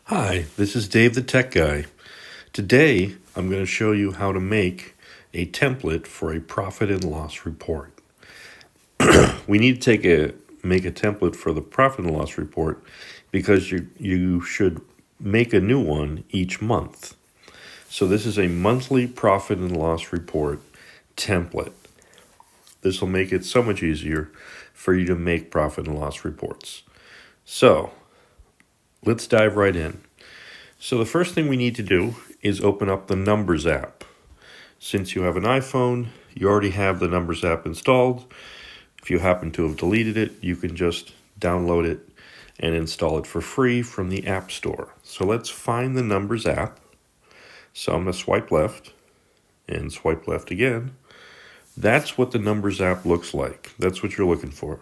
Hi, this is Dave the Tech Guy. Today, I'm going to show you how to make a template for a profit and loss report. We need to make a template for the profit and loss report because you should make a new one each month. So this is a monthly profit and loss report template. This will make it so much easier for you to make profit and loss reports. So, let's dive right in. So the first thing we need to do is open up the Numbers app. Since you have an iPhone, you already have the Numbers app installed. If you happen to have deleted it, you can just download it and install it for free from the App Store. So let's find the Numbers app. So I'm going to swipe left and swipe left again. That's what the Numbers app looks like. That's what you're looking for.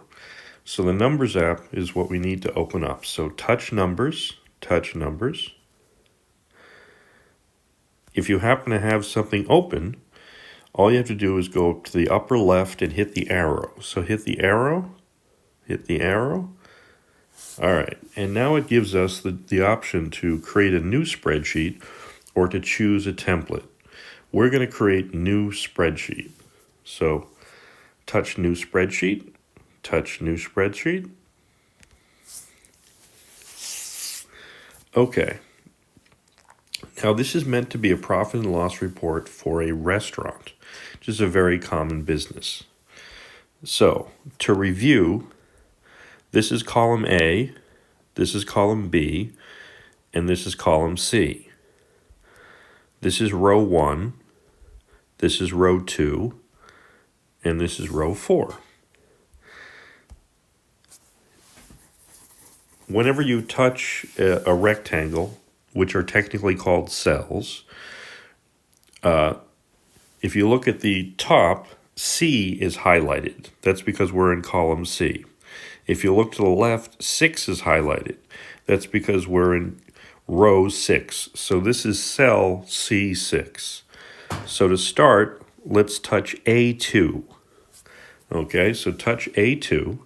So the Numbers app is what we need to open up. So touch Numbers, touch Numbers. If you happen to have something open, all you have to do is go to the upper left and hit the arrow. So hit the arrow, hit the arrow. All right, and now it gives us the option to create a new spreadsheet or to choose a template. We're going to create new spreadsheet. So touch new spreadsheet, touch new spreadsheet. Okay. Now, this is meant to be a profit and loss report for a restaurant, which is a very common business. So, to review, this is column A, this is column B, and this is column C. This is row 1, this is row 2, and this is row 4. Whenever you touch a rectangle, which are technically called cells, if you look at the top, C is highlighted. That's because we're in column C. If you look to the left, 6 is highlighted. That's because we're in row 6. So this is cell C6. So to start, let's touch A2. Okay, so touch A2.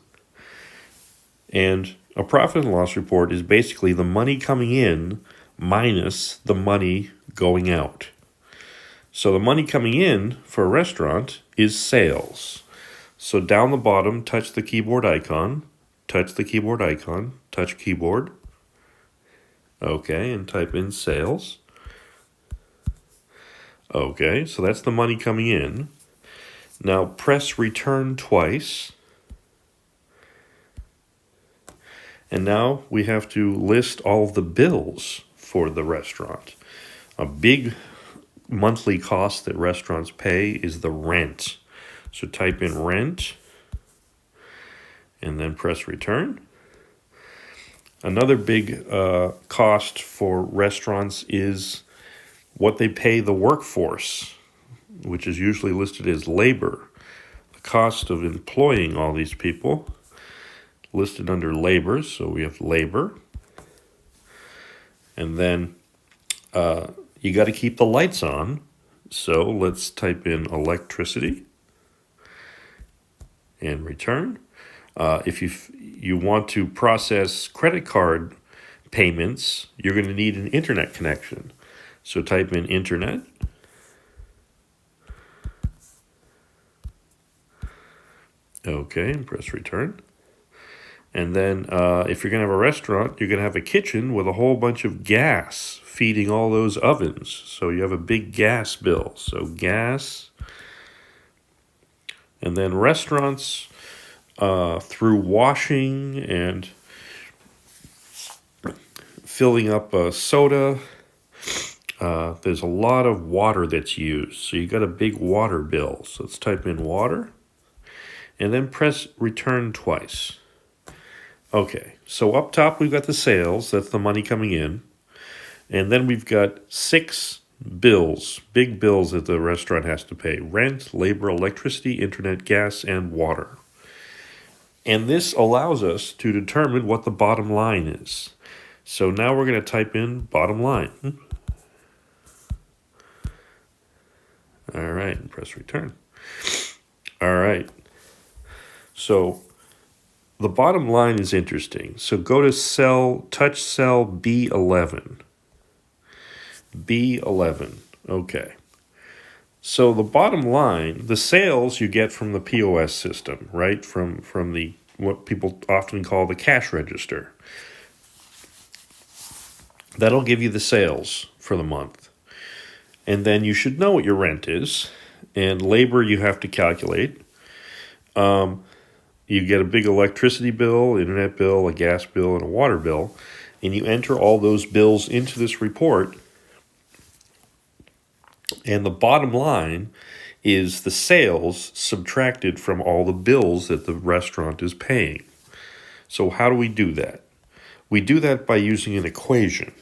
And a profit and loss report is basically the money coming in minus the money going out. So the money coming in for a restaurant is sales. So down the bottom, touch the keyboard icon, touch the keyboard icon, touch keyboard. Okay, and type in sales. Okay, so that's the money coming in. Now press return twice. And now we have to list all of the bills for the restaurant. A big monthly cost that restaurants pay is the rent. So type in rent and then press return. Another big cost for restaurants is what they pay the workforce, which is usually listed as labor. The cost of employing all these people listed under labor, so we have labor. And then you got to keep the lights on, so let's type in electricity and return. If you want to process credit card payments, you're going to need an internet connection. So type in internet. Okay, and press return. And then if you're going to have a restaurant, you're going to have a kitchen with a whole bunch of gas feeding all those ovens. So you have a big gas bill. So gas. And then restaurants, through washing and filling up soda, there's a lot of water that's used. So you got a big water bill. So let's type in water. And then press return twice. Okay, so up top we've got the sales, that's the money coming in. And then we've got 6 bills, big bills that the restaurant has to pay. Rent, labor, electricity, internet, gas, and water. And this allows us to determine what the bottom line is. So now we're going to type in bottom line. All right, and press return. All right. So the bottom line is interesting. So go to touch cell B11. B11. Okay. So the bottom line, the sales you get from the POS system, right? From the what people often call the cash register. That'll give you the sales for the month. And then you should know what your rent is. And labor you have to calculate. You get a big electricity bill, internet bill, a gas bill, and a water bill. And you enter all those bills into this report. And the bottom line is the sales subtracted from all the bills that the restaurant is paying. So how do we do that? We do that by using an equation.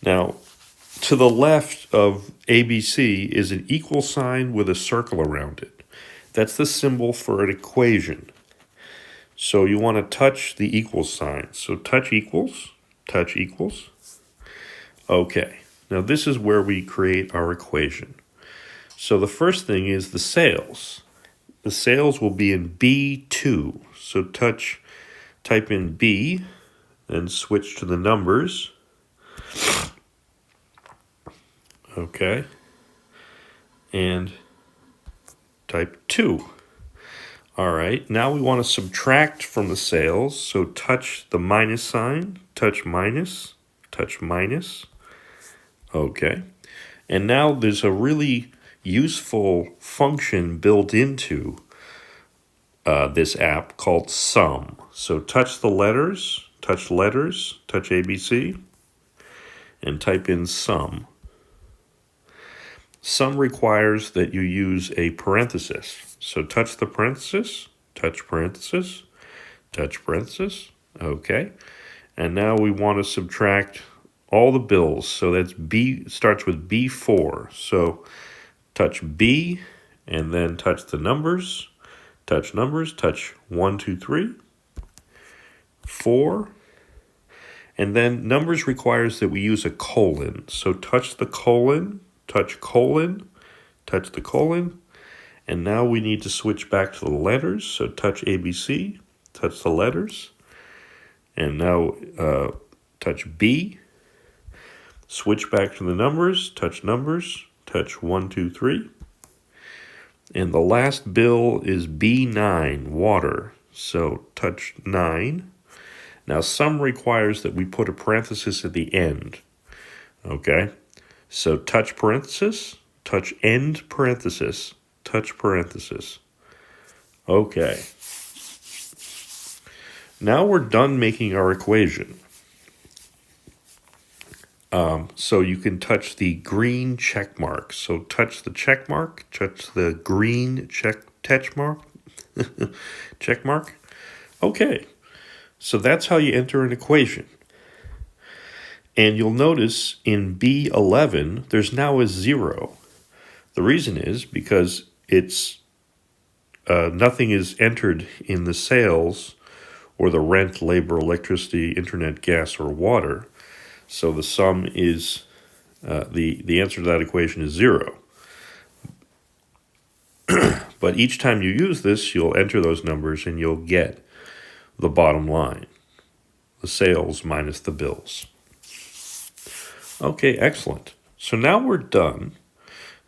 Now, to the left of ABC is an equal sign with a circle around it. That's the symbol for an equation. So you want to touch the equal sign. So touch equals, touch equals. Okay, now this is where we create our equation. So the first thing is the sales. The sales will be in B2. So type in B, then switch to the numbers. Okay. And type 2. All right, now we want to subtract from the sales. So touch the minus sign, touch minus, touch minus. Okay. And now there's a really useful function built into this app called sum. So touch letters, touch ABC, and type in sum. Sum requires that you use a parenthesis. So touch the parenthesis, touch parenthesis, touch parenthesis. Okay. And now we want to subtract all the bills. So that's B, starts with B4. So touch B and then touch the numbers, touch 1, 2, 3, 4. And then numbers requires that we use a colon. So touch the colon, touch colon, touch the colon. And now we need to switch back to the letters. So touch ABC, touch the letters. And now touch B. Switch back to the numbers, touch 1, 2, 3. And the last bill is B9, water. So touch 9. Now sum requires that we put a parenthesis at the end. Okay? So touch parenthesis, touch end parenthesis, touch parenthesis. Okay. Now we're done making our equation. So you can touch the green check mark. So touch the check mark, touch the green check mark. Check mark. Okay. So that's how you enter an equation. And you'll notice in B11, there's now a 0. The reason is because it's nothing is entered in the sales or the rent, labor, electricity, internet, gas, or water. So the sum is, the answer to that equation is 0. But each time you use this, you'll enter those numbers and you'll get the bottom line, the sales minus the bills. Okay, excellent. So now we're done.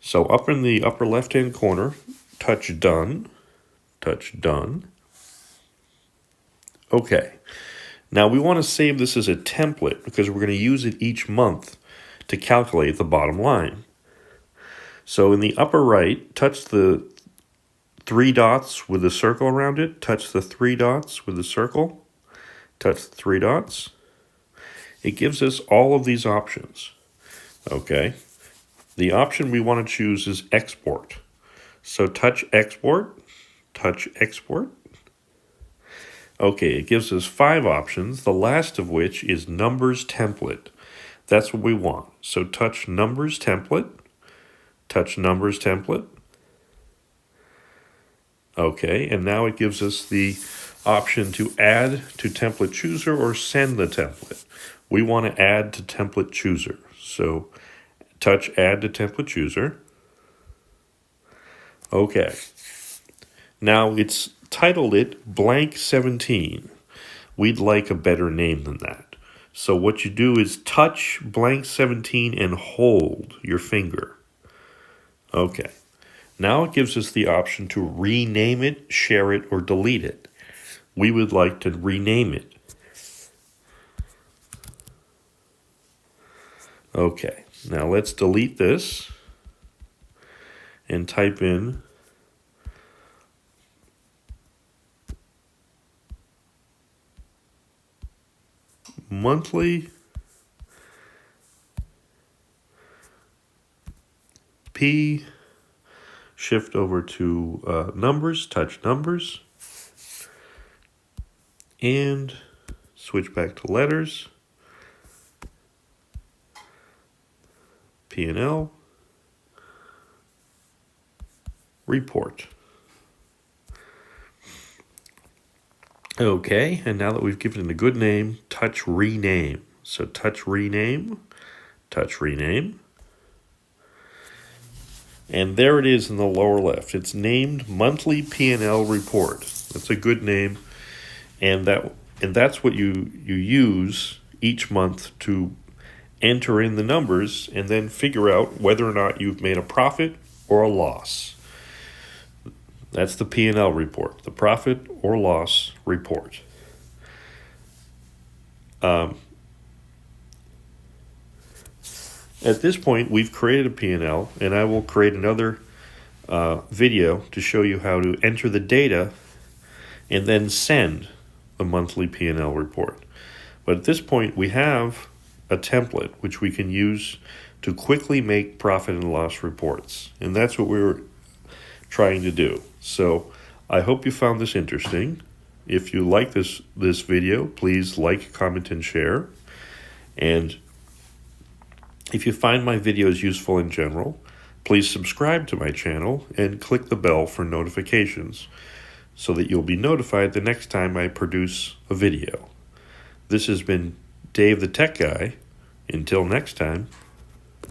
So up in the upper left-hand corner, touch done, touch done. Okay. Now we want to save this as a template because we're going to use it each month to calculate the bottom line. So in the upper right, touch the 3 dots with a circle around it. Touch the 3 dots with a circle. Touch the 3 dots. It gives us all of these options. Okay. The option we want to choose is export. So touch export. Touch export. Okay, it gives us 5 options, the last of which is numbers template. That's what we want. So touch numbers template. Touch numbers template. Okay, and now it gives us the option to add to template chooser or send the template. We want to add to template chooser. So touch add to template chooser. Okay. Now it's titled it blank 17. We'd like a better name than that. So what you do is touch blank 17 and hold your finger. Okay. Now it gives us the option to rename it, share it, or delete it. We would like to rename it. Okay, now let's delete this and type in monthly P, shift over to numbers, touch numbers, and switch back to letters, P&L, report. Okay, and now that we've given it a good name, touch rename. So touch rename, and there it is in the lower left. It's named monthly P&L report. That's a good name, and that's what you use each month to enter in the numbers and then figure out whether or not you've made a profit or a loss. That's the P&L report, the profit or loss report. At this point, we've created a P&L, and I will create another video to show you how to enter the data and then send the monthly P&L report. But at this point, we have a template which we can use to quickly make profit and loss reports. And that's what we were trying to do. So I hope you found this interesting. If you like this video, please like, comment, and share. And if you find my videos useful in general, please subscribe to my channel and click the bell for notifications so that you'll be notified the next time I produce a video. This has been Dave the Tech Guy. Until next time.